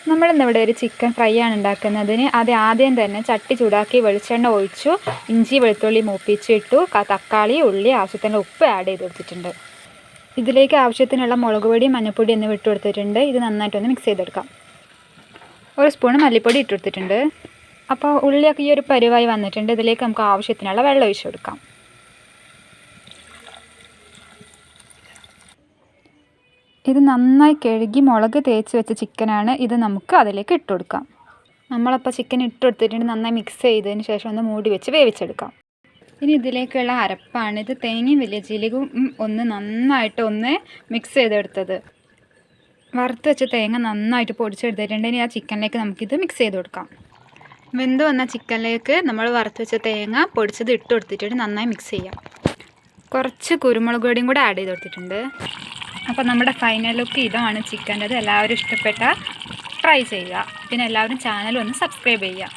നമ്മളിന്നിവിടെ ഒരു chicken fry ആണ് ഉണ്ടാക്കുന്നതിന് ആദ്യം തന്നെ ചട്ടി ചൂടാക്കി വെളിച്ചെണ്ണ ഒഴിച്ചു, ഇഞ്ചി വെളുത്തുള്ളി മൂപ്പിച്ചിട്ടു, തക്കാളി ഉള്ളി ആവശ്യത്തിന് ഉപ്പ് ആഡ് ചെയ്ത് കൊടുത്തിട്ടുണ്ട്. ഇതിലേക്ക് ആവശ്യത്തിനുള്ള മുളക് പൊടി മഞ്ഞൾപ്പൊടി എന്നിവ ഇട്ട് കൊടുത്തിട്ടുണ്ട്. ഇത് നന്നായിട്ടൊന്ന് മിക്സ് ചെയ്തെടുക്കാം. ഒരു സ്പൂൺ മല്ലിപ്പൊടി ഇട്ട് കൊടുത്തിട്ടുണ്ട്. അപ്പോൾ ഉള്ളിയൊക്കെ ഈ ഒരു പരുവായി വന്നിട്ടുണ്ട്. ഇതിലേക്ക് നമുക്ക് ആവശ്യത്തിനുള്ള വെള്ളം ഒഴിച്ചു കൊടുക്കാം. ഇത് നന്നായി കഴുകി മുളക് തേച്ച് വെച്ച ചിക്കനാണ്. ഇത് നമുക്ക് അതിലേക്ക് ഇട്ട് കൊടുക്കാം. നമ്മളപ്പോൾ ചിക്കൻ ഇട്ട് കൊടുത്തിട്ടുണ്ട്. നന്നായി മിക്സ് ചെയ്തതിന് ശേഷം ഒന്ന് മൂടി വെച്ച് വേവിച്ചെടുക്കാം. ഇനി ഇതിലേക്കുള്ള അരപ്പാണ്. ഇത് തേങ്ങയും വലിയ ജീരകവും ഒന്ന് നന്നായിട്ട് മിക്സ് ചെയ്തെടുത്തത്. വറുത്ത് വെച്ച തേങ്ങ നന്നായിട്ട് പൊടിച്ചെടുത്തിട്ടുണ്ട്. ഇനി ആ ചിക്കനിലേക്ക് നമുക്കിത് മിക്സ് ചെയ്ത് കൊടുക്കാം. വെന്ത് വന്ന ചിക്കനിലേക്ക് നമ്മൾ വറുത്ത് വെച്ച തേങ്ങ പൊടിച്ചത് ഇട്ട് കൊടുത്തിട്ട് നന്നായി മിക്സ് ചെയ്യാം. കുറച്ച് കുരുമുളക് പൊടിയും കൂടെ ആഡ് ചെയ്ത് കൊടുത്തിട്ടുണ്ട്. അപ്പോൾ നമ്മുടെ ഫൈനൽ ലുക്ക് ഇതാണ് ചിക്കൻ്റെത്. എല്ലാവരും ഇഷ്ടപ്പെട്ടാൽ ട്രൈ ചെയ്യുക. പിന്നെ എല്ലാവരും ചാനൽ ഒന്ന് സബ്സ്ക്രൈബ് ചെയ്യുക.